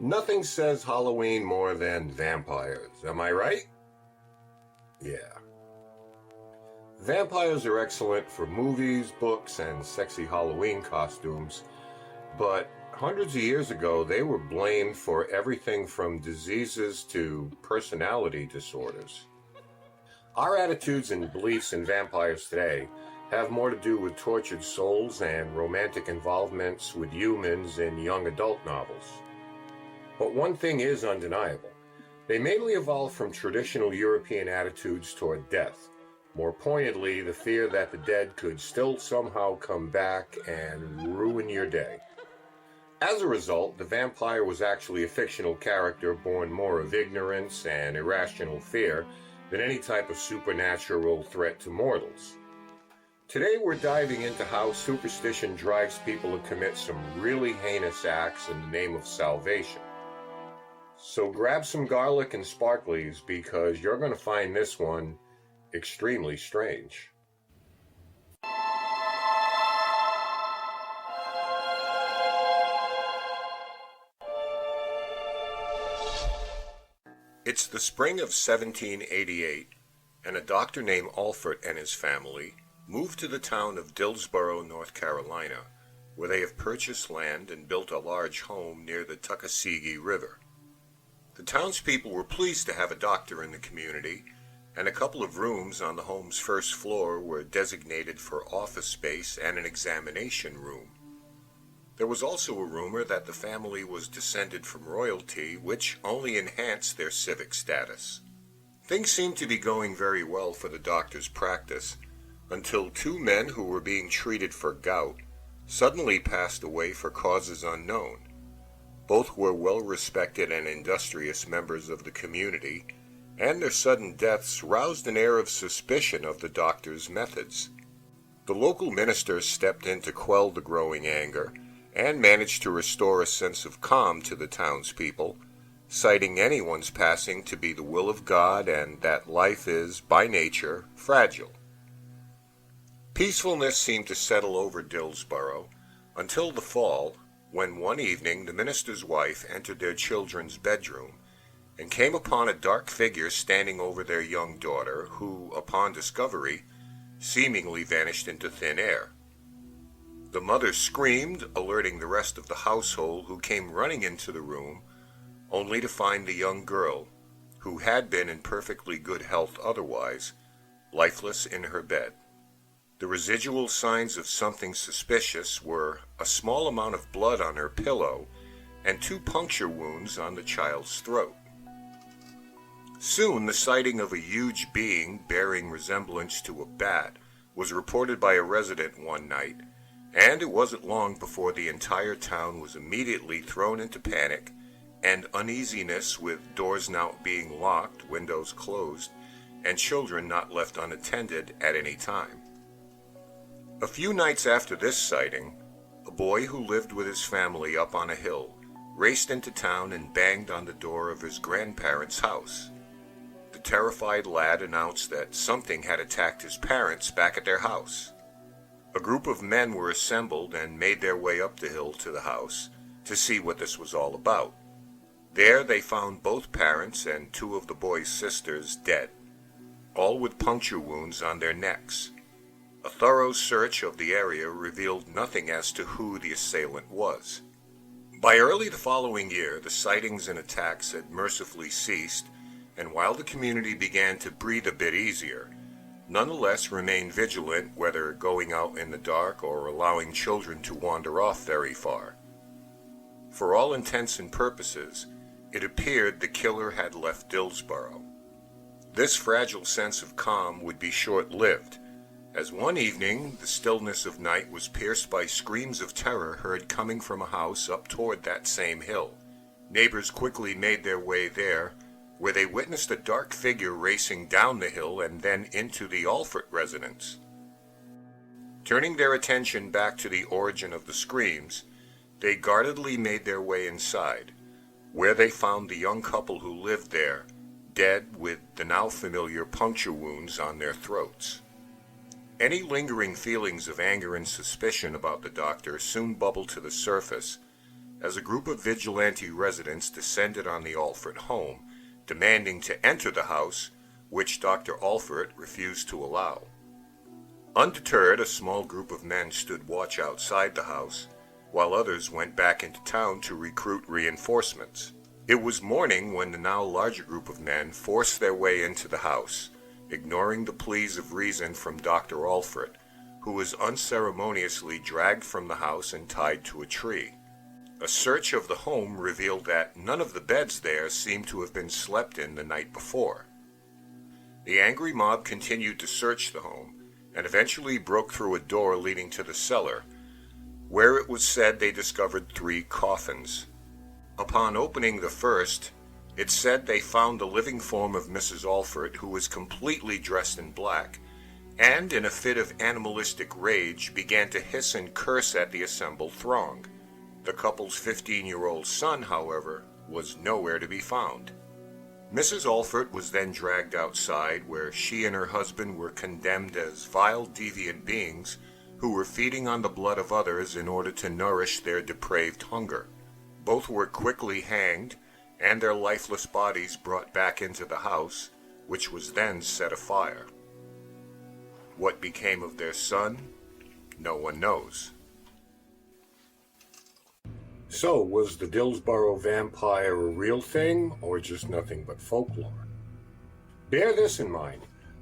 Nothing says Halloween more than vampires, am I right? Yeah. Vampires are excellent for movies, books, and sexy Halloween costumes, but hundreds of years ago they were blamed for everything from diseases to personality disorders. Our attitudes and beliefs in vampires today have more to do with tortured souls and romantic involvements with humans in young adult novels. But one thing is undeniable. They mainly evolved from traditional European attitudes toward death. More poignantly, the fear that the dead could still somehow come back and ruin your day. As a result, the vampire was actually a fictional character born more of ignorance and irrational fear than any type of supernatural threat to mortals. Today we're diving into how superstition drives people to commit some really heinous acts in the name of salvation. So grab some garlic and sparklies because you're going to find this one extremely strange. It's the spring of 1788, and a doctor named Alfred and his family moved to the town of Dillsboro, North Carolina, where they have purchased land and built a large home near the Tuckasegee River. The townspeople were pleased to have a doctor in the community, and a couple of rooms on the home's first floor were designated for office space and an examination room. There was also a rumor that the family was descended from royalty, which only enhanced their civic status. Things seemed to be going very well for the doctor's practice, until two men who were being treated for gout suddenly passed away for causes unknown. Both were well-respected and industrious members of the community, and their sudden deaths roused an air of suspicion of the doctor's methods. The local minister stepped in to quell the growing anger, and managed to restore a sense of calm to the townspeople, citing anyone's passing to be the will of God and that life is, by nature, fragile. Peacefulness seemed to settle over Dillsboro until the fall, when one evening the minister's wife entered their children's bedroom and came upon a dark figure standing over their young daughter, who, upon discovery, seemingly vanished into thin air. The mother screamed, alerting the rest of the household, who came running into the room, only to find the young girl, who had been in perfectly good health otherwise, lifeless in her bed. The residual signs of something suspicious were a small amount of blood on her pillow and 2 puncture wounds on the child's throat. Soon the sighting of a huge being bearing resemblance to a bat was reported by a resident one night, and it wasn't long before the entire town was immediately thrown into panic and uneasiness, with doors now being locked, windows closed, and children not left unattended at any time. A few nights after this sighting, a boy who lived with his family up on a hill raced into town and banged on the door of his grandparents' house. The terrified lad announced that something had attacked his parents back at their house. A group of men were assembled and made their way up the hill to the house to see what this was all about. There they found both parents and 2 of the boy's sisters dead, all with puncture wounds on their necks. A thorough search of the area revealed nothing as to who the assailant was. By early the following year, the sightings and attacks had mercifully ceased, and while the community began to breathe a bit easier, nonetheless remained vigilant, whether going out in the dark or allowing children to wander off very far. For all intents and purposes, it appeared the killer had left Dillsboro. This fragile sense of calm would be short-lived, as one evening the stillness of night was pierced by screams of terror heard coming from a house up toward that same hill. Neighbors quickly made their way there, where they witnessed a dark figure racing down the hill and then into the Alford residence. Turning their attention back to the origin of the screams, they guardedly made their way inside, where they found the young couple who lived there, dead with the now familiar puncture wounds on their throats. Any lingering feelings of anger and suspicion about the doctor soon bubbled to the surface, as a group of vigilante residents descended on the Alford home, demanding to enter the house, which Dr. Alford refused to allow. Undeterred, a small group of men stood watch outside the house, while others went back into town to recruit reinforcements. It was morning when the now larger group of men forced their way into the house, ignoring the pleas of reason from Dr. Alford, who was unceremoniously dragged from the house and tied to a tree. A search of the home revealed that none of the beds there seemed to have been slept in the night before. The angry mob continued to search the home, and eventually broke through a door leading to the cellar, where it was said they discovered 3 coffins. Upon opening the first, it said they found the living form of Mrs. Alford, who was completely dressed in black, and in a fit of animalistic rage began to hiss and curse at the assembled throng. The couple's 15-year-old son, however, was nowhere to be found. Mrs. Alford was then dragged outside, where she and her husband were condemned as vile, deviant beings who were feeding on the blood of others in order to nourish their depraved hunger. Both were quickly hanged, and their lifeless bodies brought back into the house, which was then set afire. What became of their son, no one knows. So, was the Dillsborough vampire a real thing, or just nothing but folklore? Bear this in mind.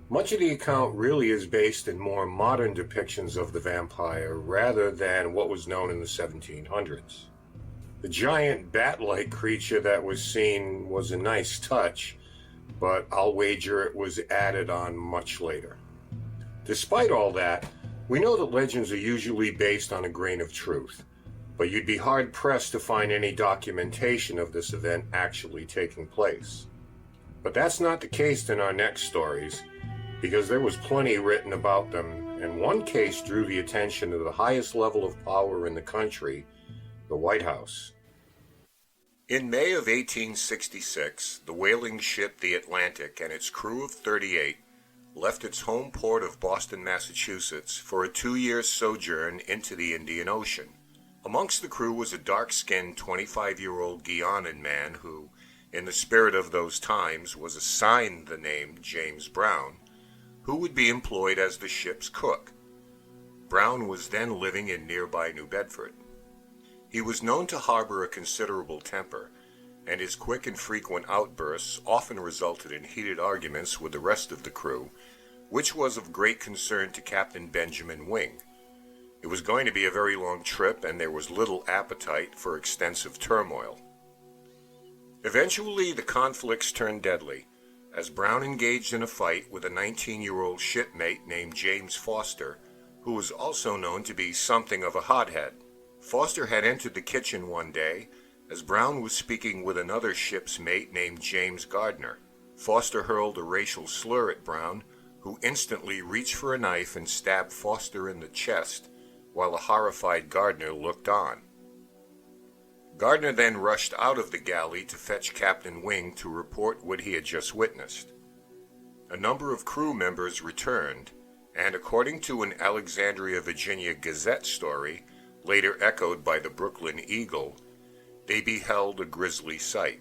Much of the account really is based in more modern depictions of the vampire rather than what was known in the 1700s. The giant bat-like creature that was seen was a nice touch, but I'll wager it was added on much later. Despite all that, we know that legends are usually based on a grain of truth, but you'd be hard-pressed to find any documentation of this event actually taking place. But that's not the case in our next stories, because there was plenty written about them, and one case drew the attention of the highest level of power in the country, the White House. In May of 1866, the whaling ship the Atlantic and its crew of 38 left its home port of Boston, Massachusetts, for a 2-year sojourn into the Indian Ocean. Amongst the crew was a dark-skinned 25-year-old Guianan man who, in the spirit of those times, was assigned the name James Brown, who would be employed as the ship's cook. Brown was then living in nearby New Bedford. He was known to harbor a considerable temper, and his quick and frequent outbursts often resulted in heated arguments with the rest of the crew, which was of great concern to Captain Benjamin Wing. It was going to be a very long trip, and there was little appetite for extensive turmoil. Eventually, the conflicts turned deadly, as Brown engaged in a fight with a 19-year-old shipmate named James Foster, who was also known to be something of a hothead. Foster had entered the kitchen one day, as Brown was speaking with another ship's mate named James Gardner. Foster hurled a racial slur at Brown, who instantly reached for a knife and stabbed Foster in the chest, while the horrified Gardner looked on. Gardner then rushed out of the galley to fetch Captain Wing to report what he had just witnessed. A number of crew members returned, and according to an Alexandria, Virginia Gazette story, later echoed by the Brooklyn Eagle, they beheld a grisly sight.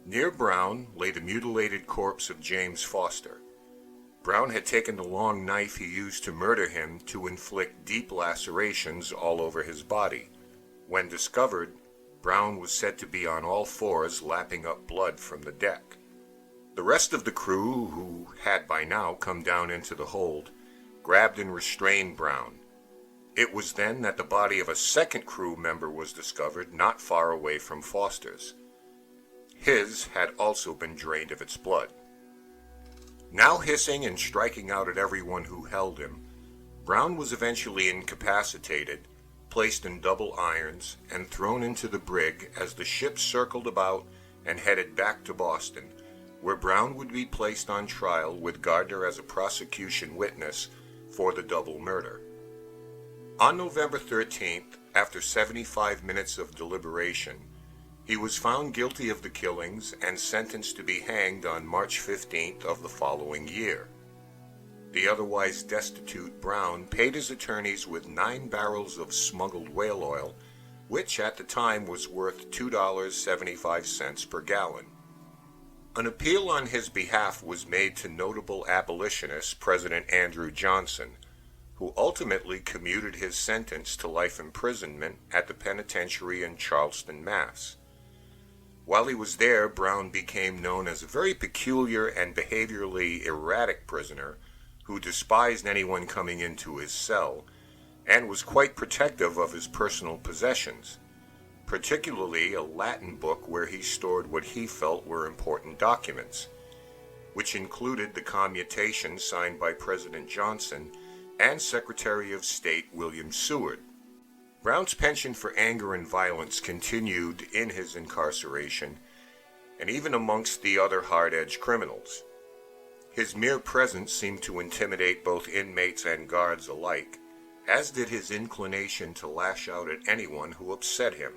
Near Brown lay the mutilated corpse of James Foster. Brown had taken the long knife he used to murder him to inflict deep lacerations all over his body. When discovered, Brown was said to be on all fours lapping up blood from the deck. The rest of the crew, who had by now come down into the hold, grabbed and restrained Brown. It was then that the body of a second crew member was discovered not far away from Foster's. His had also been drained of its blood. Now hissing and striking out at everyone who held him, Brown was eventually incapacitated, placed in double irons, and thrown into the brig as the ship circled about and headed back to Boston, where Brown would be placed on trial with Gardner as a prosecution witness for the double murder. On November 13th, after 75 minutes of deliberation, he was found guilty of the killings and sentenced to be hanged on March 15th of the following year. The otherwise destitute Brown paid his attorneys with 9 barrels of smuggled whale oil, which at the time was worth $2.75 per gallon. An appeal on his behalf was made to notable abolitionist President Andrew Johnson, who ultimately commuted his sentence to life imprisonment at the penitentiary in Charleston, Mass. While he was there, Brown became known as a very peculiar and behaviorally erratic prisoner who despised anyone coming into his cell and was quite protective of his personal possessions, particularly a Latin book where he stored what he felt were important documents, which included the commutation signed by President Johnson and Secretary of State William Seward. Brown's penchant for anger and violence continued in his incarceration and even amongst the other hard-edged criminals. His mere presence seemed to intimidate both inmates and guards alike, as did his inclination to lash out at anyone who upset him.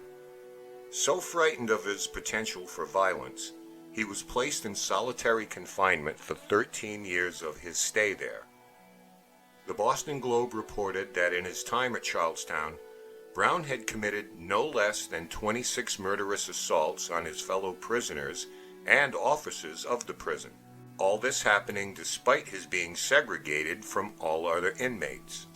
So frightened of his potential for violence, he was placed in solitary confinement for 13 years of his stay there. The Boston Globe reported that in his time at Charlestown, Brown had committed no less than 26 murderous assaults on his fellow prisoners and officers of the prison. All this happening despite his being segregated from all other inmates.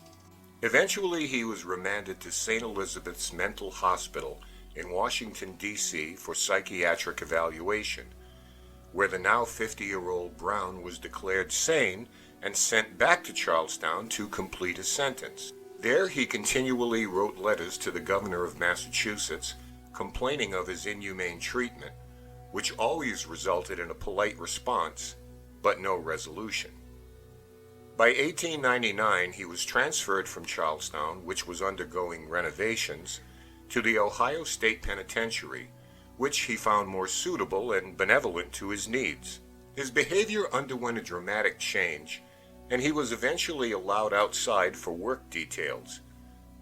Eventually, he was remanded to St. Elizabeth's Mental Hospital in Washington, D.C. for psychiatric evaluation, where the now 50-year-old Brown was declared sane and sent back to Charlestown to complete his sentence. There, he continually wrote letters to the governor of Massachusetts complaining of his inhumane treatment, which always resulted in a polite response, but no resolution. By 1899, he was transferred from Charlestown, which was undergoing renovations, to the Ohio State Penitentiary, which he found more suitable and benevolent to his needs. His behavior underwent a dramatic change, and he was eventually allowed outside for work details,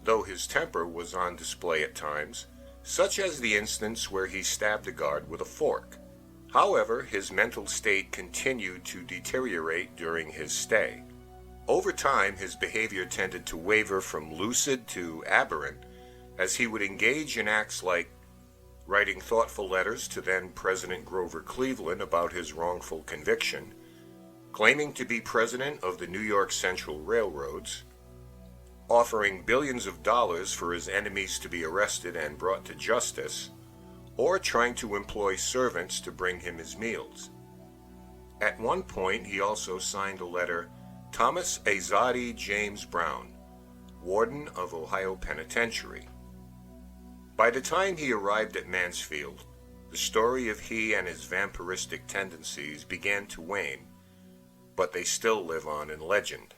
though his temper was on display at times, such as the instance where he stabbed a guard with a fork. However, his mental state continued to deteriorate during his stay. Over time, his behavior tended to waver from lucid to aberrant, as he would engage in acts like writing thoughtful letters to then President Grover Cleveland about his wrongful conviction, claiming to be president of the New York Central Railroads, offering billions of dollars for his enemies to be arrested and brought to justice, or trying to employ servants to bring him his meals. At one point, he also signed a letter, Thomas Azadi James Brown, Warden of Ohio Penitentiary. By the time he arrived at Mansfield, the story of he and his vampiristic tendencies began to wane, but they still live on in legend.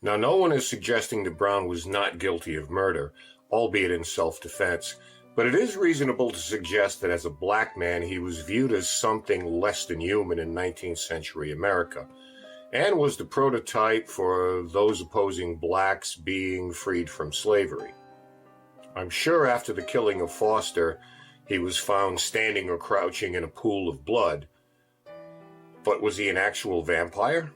Now, no one is suggesting that Brown was not guilty of murder, albeit in self-defense, but it is reasonable to suggest that as a black man he was viewed as something less than human in 19th century America, and was the prototype for those opposing blacks being freed from slavery. I'm sure after the killing of Foster, he was found standing or crouching in a pool of blood. But was he an actual vampire?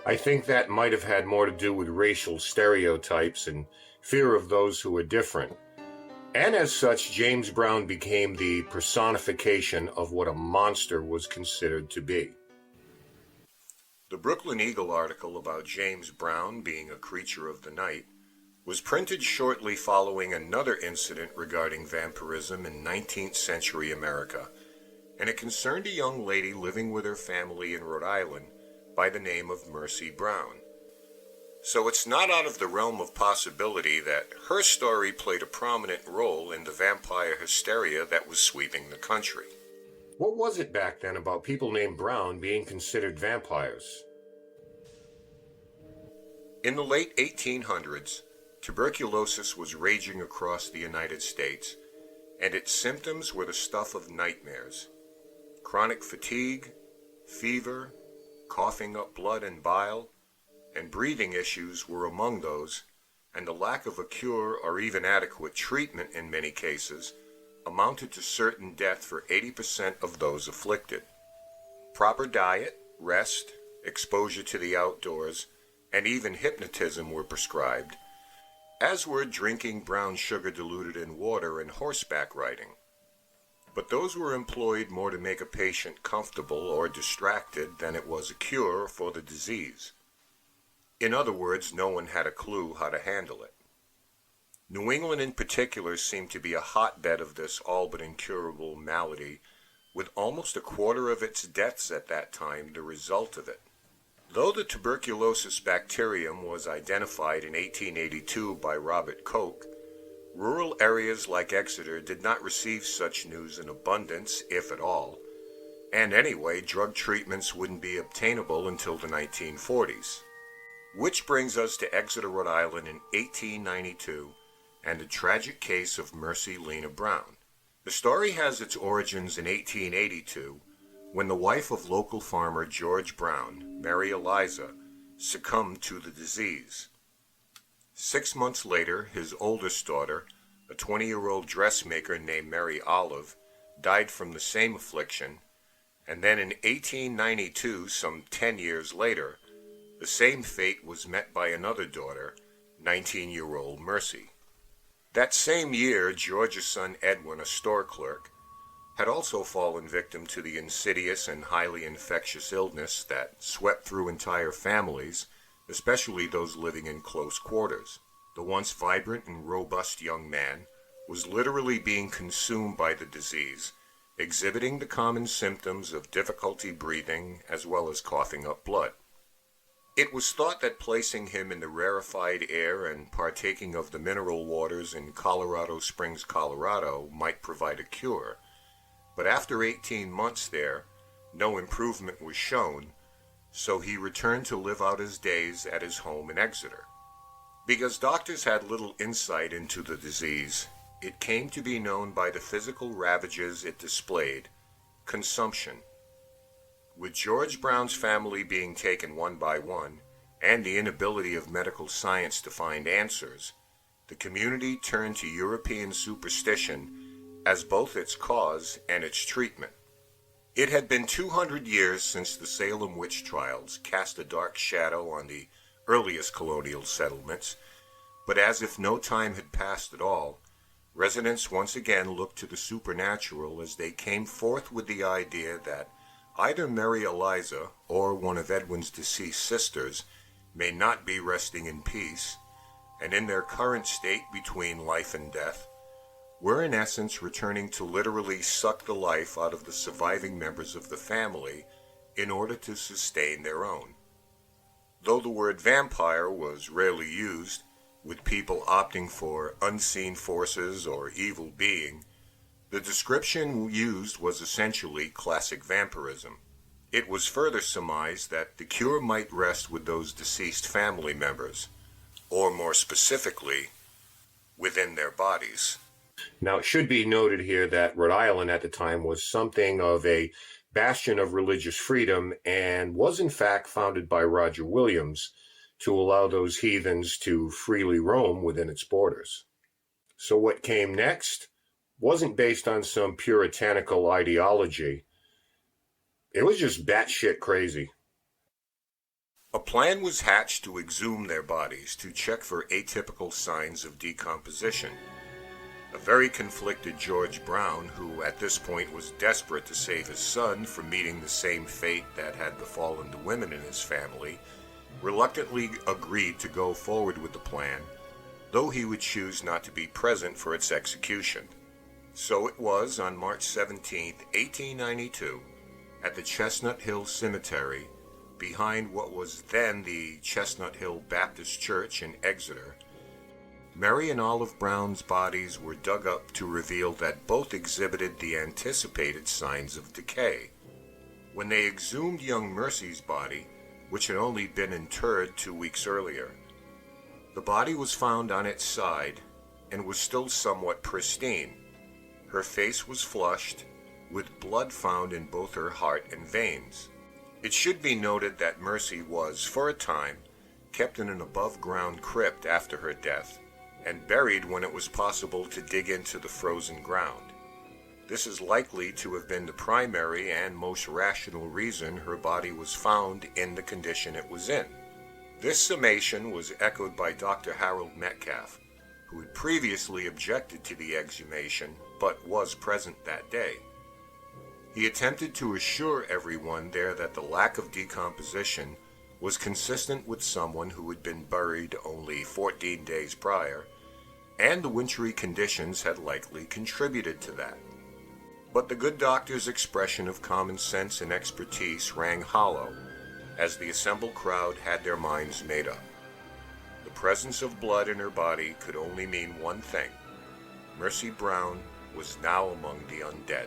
I think that might have had more to do with racial stereotypes and fear of those who were different. And as such, James Brown became the personification of what a monster was considered to be. The Brooklyn Eagle article about James Brown being a creature of the night was printed shortly following another incident regarding vampirism in 19th century America, and it concerned a young lady living with her family in Rhode Island by the name of Mercy Brown. So it's not out of the realm of possibility that her story played a prominent role in the vampire hysteria that was sweeping the country. What was it back then about people named Brown being considered vampires? In the late 1800s, tuberculosis was raging across the United States, and its symptoms were the stuff of nightmares. Chronic fatigue, fever, coughing up blood and bile, and breathing issues were among those, and the lack of a cure or even adequate treatment in many cases amounted to certain death for 80% of those afflicted. Proper diet, rest, exposure to the outdoors, and even hypnotism were prescribed, as were drinking brown sugar diluted in water and horseback riding. But those were employed more to make a patient comfortable or distracted than it was a cure for the disease. In other words, no one had a clue how to handle it. New England in particular seemed to be a hotbed of this all but incurable malady, with almost a quarter of its deaths at that time the result of it. Though the tuberculosis bacterium was identified in 1882 by Robert Koch, rural areas like Exeter did not receive such news in abundance, if at all, and anyway, drug treatments wouldn't be obtainable until the 1940s. Which brings us to Exeter, Rhode Island in 1892, and the tragic case of Mercy Lena Brown. The story has its origins in 1882, when the wife of local farmer George Brown, Mary Eliza, succumbed to the disease. 6 months later, his oldest daughter, a 20-year-old dressmaker named Mary Olive, died from the same affliction, and then in 1892, some 10 years later, the same fate was met by another daughter, 19-year-old Mercy. That same year, George's son Edwin, a store clerk, had also fallen victim to the insidious and highly infectious illness that swept through entire families, especially those living in close quarters. The once vibrant and robust young man was literally being consumed by the disease, exhibiting the common symptoms of difficulty breathing as well as coughing up blood. It was thought that placing him in the rarefied air and partaking of the mineral waters in Colorado Springs, Colorado, might provide a cure. But after 18 months there, no improvement was shown, so he returned to live out his days at his home in Exeter. Because doctors had little insight into the disease, it came to be known by the physical ravages it displayed: consumption. With George Brown's family being taken one by one, and the inability of medical science to find answers, the community turned to European superstition as both its cause and its treatment. It had been 200 years since the Salem witch trials cast a dark shadow on the earliest colonial settlements, but as if no time had passed at all, residents once again looked to the supernatural as they came forth with the idea that either Mary Eliza or one of Edwin's deceased sisters may not be resting in peace, and in their current state between life and death, were in essence returning to literally suck the life out of the surviving members of the family in order to sustain their own. Though the word vampire was rarely used, with people opting for unseen forces or evil being, the description used was essentially classic vampirism. It was further surmised that the cure might rest with those deceased family members, or more specifically, within their bodies. Now, it should be noted here that Rhode Island at the time was something of a bastion of religious freedom and was in fact founded by Roger Williams to allow those heathens to freely roam within its borders. So what came next wasn't based on some puritanical ideology. It was just batshit crazy. A plan was hatched to exhume their bodies to check for atypical signs of decomposition. A very conflicted George Brown, who at this point was desperate to save his son from meeting the same fate that had befallen the women in his family, reluctantly agreed to go forward with the plan, though he would choose not to be present for its execution. So it was on March 17, 1892, at the Chestnut Hill Cemetery, behind what was then the Chestnut Hill Baptist Church in Exeter, Mary and Olive Brown's bodies were dug up to reveal that both exhibited the anticipated signs of decay. When they exhumed young Mercy's body, which had only been interred 2 weeks earlier, the body was found on its side and was still somewhat pristine. Her face was flushed, with blood found in both her heart and veins. It should be noted that Mercy was, for a time, kept in an above-ground crypt after her death, and buried when it was possible to dig into the frozen ground. This is likely to have been the primary and most rational reason her body was found in the condition it was in. This summation was echoed by Dr. Harold Metcalf, who had previously objected to the exhumation but was present that day. He attempted to assure everyone there that the lack of decomposition was consistent with someone who had been buried only 14 days prior, and the wintry conditions had likely contributed to that. But the good doctor's expression of common sense and expertise rang hollow, as the assembled crowd had their minds made up. The presence of blood in her body could only mean one thing: Mercy Brown was now among the undead.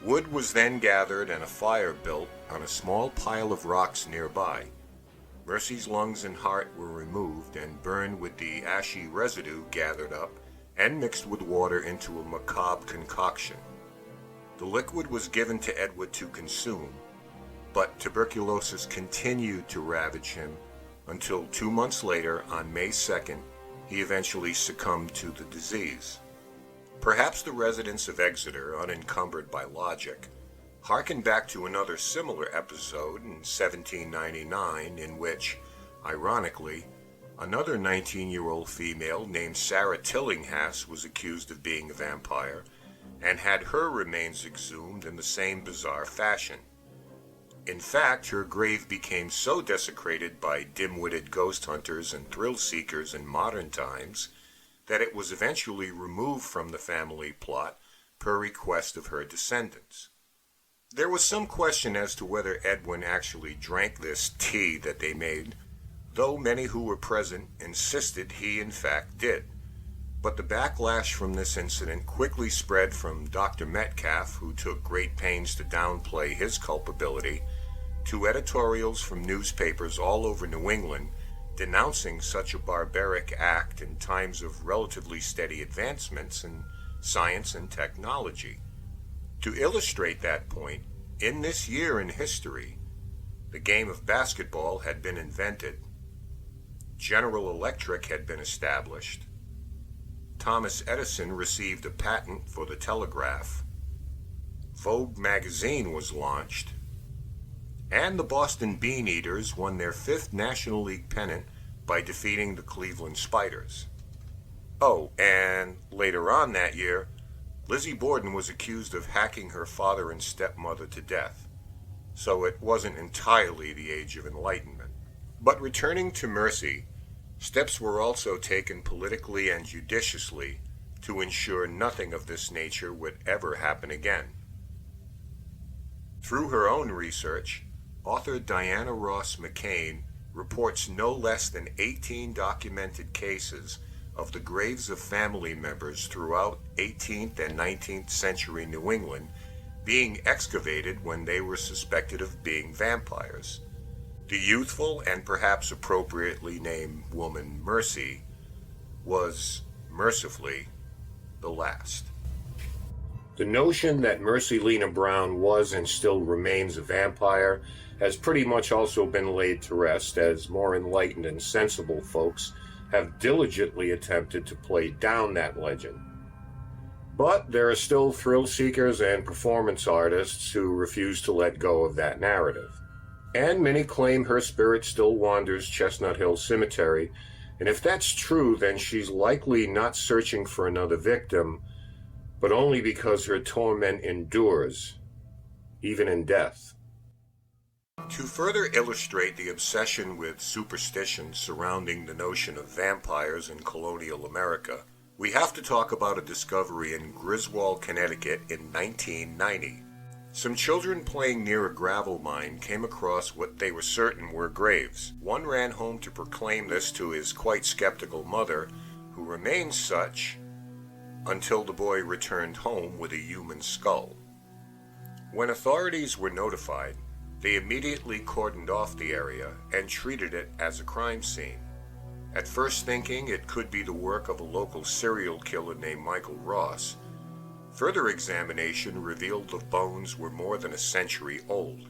Wood was then gathered and a fire built on a small pile of rocks nearby. Mercy's lungs and heart were removed and burned with the ashy residue gathered up and mixed with water into a macabre concoction. The liquid was given to Edward to consume, but tuberculosis continued to ravage him until 2 months later, on May 2nd, he eventually succumbed to the disease. Perhaps the residents of Exeter, unencumbered by logic, harken back to another similar episode in 1799 in which, ironically, another 19-year-old female named Sarah Tillinghast was accused of being a vampire and had her remains exhumed in the same bizarre fashion. In fact, her grave became so desecrated by dim-witted ghost hunters and thrill-seekers in modern times that it was eventually removed from the family plot per request of her descendants. There was some question as to whether Edwin actually drank this tea that they made, though many who were present insisted he in fact did. But the backlash from this incident quickly spread from Dr. Metcalf, who took great pains to downplay his culpability, to editorials from newspapers all over New England denouncing such a barbaric act in times of relatively steady advancements in science and technology. To illustrate that point, in this year in history, the game of basketball had been invented, General Electric had been established, Thomas Edison received a patent for the telegraph, Vogue magazine was launched, and the Boston Bean Eaters won their 5th National League pennant by defeating the Cleveland Spiders. Oh, and later on that year, Lizzie Borden was accused of hacking her father and stepmother to death, so it wasn't entirely the Age of Enlightenment. But returning to Mercy, steps were also taken politically and judiciously to ensure nothing of this nature would ever happen again. Through her own research, author Diana Ross McCain reports no less than 18 documented cases of the graves of family members throughout 18th and 19th century New England being excavated when they were suspected of being vampires. The youthful and perhaps appropriately named woman Mercy was, mercifully, the last. The notion that Mercy Lena Brown was and still remains a vampire has pretty much also been laid to rest, as more enlightened and sensible folks have diligently attempted to play down that legend. But there are still thrill seekers and performance artists who refuse to let go of that narrative. And many claim her spirit still wanders Chestnut Hill Cemetery, and if that's true, then she's likely not searching for another victim, but only because her torment endures, even in death. To further illustrate the obsession with superstitions surrounding the notion of vampires in colonial America, we have to talk about a discovery in Griswold, Connecticut in 1990. Some children playing near a gravel mine came across what they were certain were graves. One ran home to proclaim this to his quite skeptical mother, who remained such until the boy returned home with a human skull. When authorities were notified, they immediately cordoned off the area and treated it as a crime scene, at first thinking it could be the work of a local serial killer named Michael Ross. Further examination revealed the bones were more than a century old.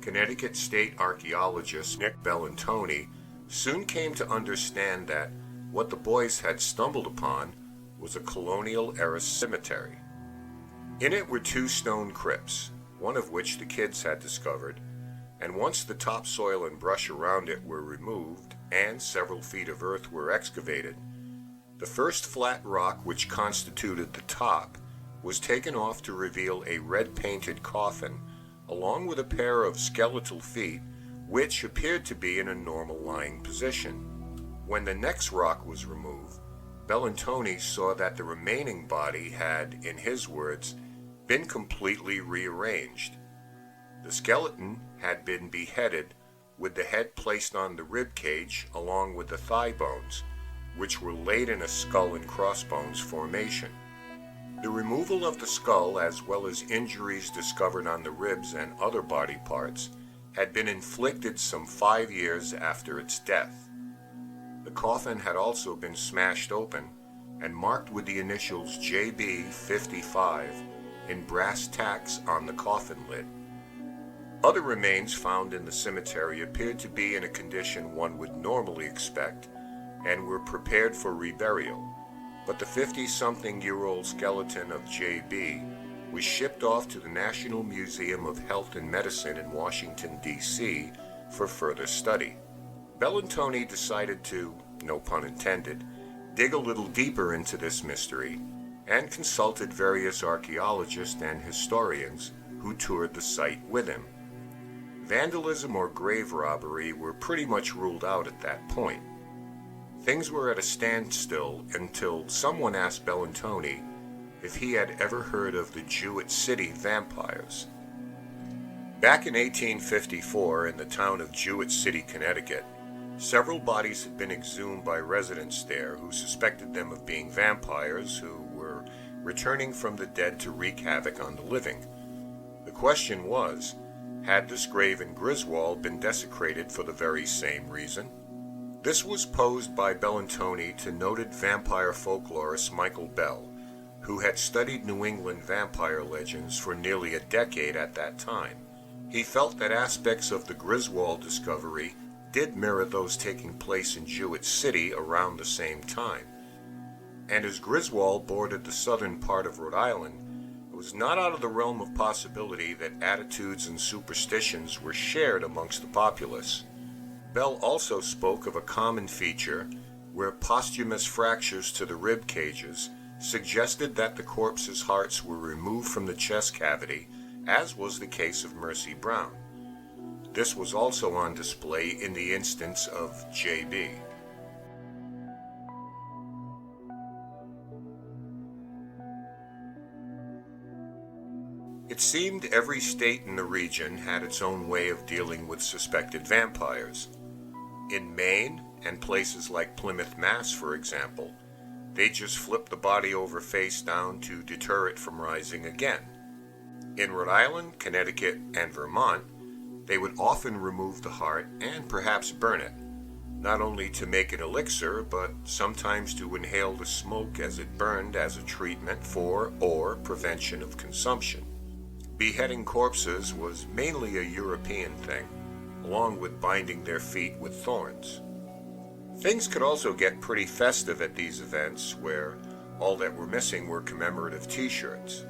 Connecticut State archaeologist Nick Bellantoni soon came to understand that what the boys had stumbled upon was a colonial-era cemetery. In it were 2 stone crypts, one of which the kids had discovered, and once the topsoil and brush around it were removed and several feet of earth were excavated, The first flat rock, which constituted the top, was taken off to reveal a red-painted coffin, along with a pair of skeletal feet, which appeared to be in a normal lying position. When the next rock was removed, Bellantoni saw that the remaining body had, in his words, been completely rearranged. The skeleton had been beheaded, with the head placed on the rib cage along with the thigh bones, which were laid in a skull and crossbones formation. The removal of the skull, as well as injuries discovered on the ribs and other body parts, had been inflicted some 5 years after its death. The coffin had also been smashed open and marked with the initials JB 55 in brass tacks on the coffin lid. Other remains found in the cemetery appeared to be in a condition one would normally expect and were prepared for reburial, but the 50-something-year-old skeleton of J.B. was shipped off to the National Museum of Health and Medicine in Washington, D.C. for further study. Bellantoni decided to, no pun intended, dig a little deeper into this mystery and consulted various archaeologists and historians who toured the site with him. Vandalism or grave robbery were pretty much ruled out at that point. Things were at a standstill until someone asked Bellantoni if he had ever heard of the Jewett City vampires. Back in 1854, in the town of Jewett City, Connecticut, several bodies had been exhumed by residents there who suspected them of being vampires who were returning from the dead to wreak havoc on the living. The question was, had this grave in Griswold been desecrated for the very same reason? This was posed by Bellantoni to noted vampire folklorist Michael Bell, who had studied New England vampire legends for nearly a decade at that time. He felt that aspects of the Griswold discovery did mirror those taking place in Jewett City around the same time. And as Griswold bordered the southern part of Rhode Island, it was not out of the realm of possibility that attitudes and superstitions were shared amongst the populace. Bell also spoke of a common feature where posthumous fractures to the rib cages suggested that the corpse's hearts were removed from the chest cavity, as was the case of Mercy Brown. This was also on display in the instance of J.B. It seemed every state in the region had its own way of dealing with suspected vampires. In Maine and places like Plymouth, Mass., for example, they just flipped the body over face down to deter it from rising again. In Rhode Island, Connecticut, and Vermont, they would often remove the heart and perhaps burn it, not only to make an elixir, but sometimes to inhale the smoke as it burned as a treatment for or prevention of consumption. Beheading corpses was mainly a European thing, along with binding their feet with thorns. Things could also get pretty festive at these events, where all that were missing were commemorative t-shirts.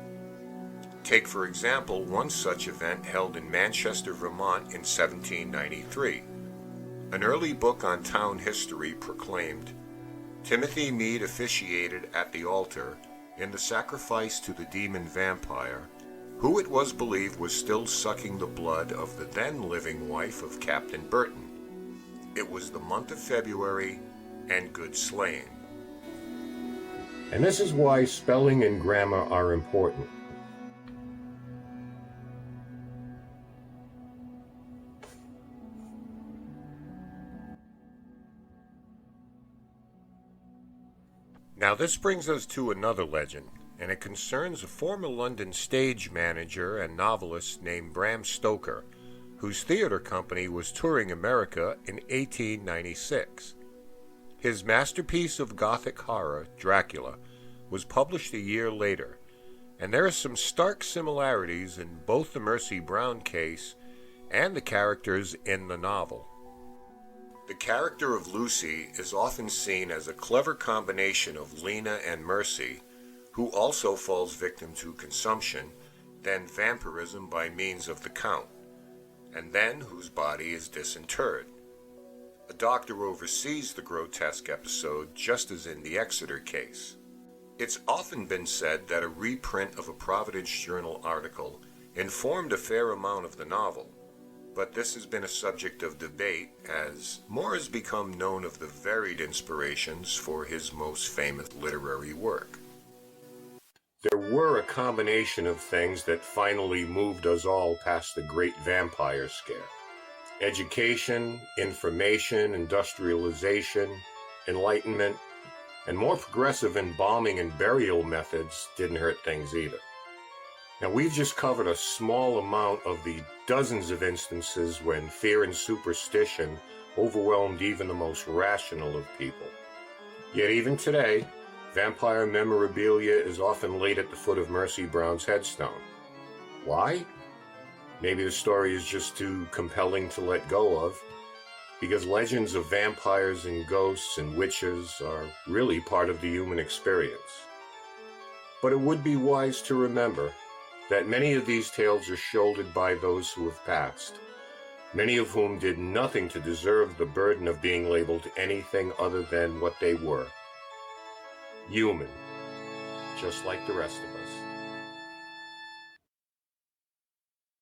Take, for example, one such event held in Manchester, Vermont in 1793. An early book on town history proclaimed, "Timothy Mead officiated at the altar in the sacrifice to the demon vampire, who it was believed was still sucking the blood of the then living wife of Captain Burton. It was the month of February, and good sleighing." And this is why spelling and grammar are important. Now this brings us to another legend, and it concerns a former London stage manager and novelist named Bram Stoker, whose theater company was touring America in 1896. His masterpiece of Gothic horror, Dracula, was published a year later, and there are some stark similarities in both the Mercy Brown case and the characters in the novel. The character of Lucy is often seen as a clever combination of Lena and Mercy, who also falls victim to consumption, then vampirism by means of the Count, and then whose body is disinterred. A doctor oversees the grotesque episode, just as in the Exeter case. It's often been said that a reprint of a Providence Journal article informed a fair amount of the novel, but this has been a subject of debate as more has become known of the varied inspirations for his most famous literary work. There were a combination of things that finally moved us all past the great vampire scare. Education, information, industrialization, enlightenment, and more progressive embalming and burial methods didn't hurt things either. Now, we've just covered a small amount of the dozens of instances when fear and superstition overwhelmed even the most rational of people. Yet even today, vampire memorabilia is often laid at the foot of Mercy Brown's headstone. Why? Maybe the story is just too compelling to let go of, because legends of vampires and ghosts and witches are really part of the human experience. But it would be wise to remember that many of these tales are shouldered by those who have passed, many of whom did nothing to deserve the burden of being labeled anything other than what they were: human, just like the rest of us.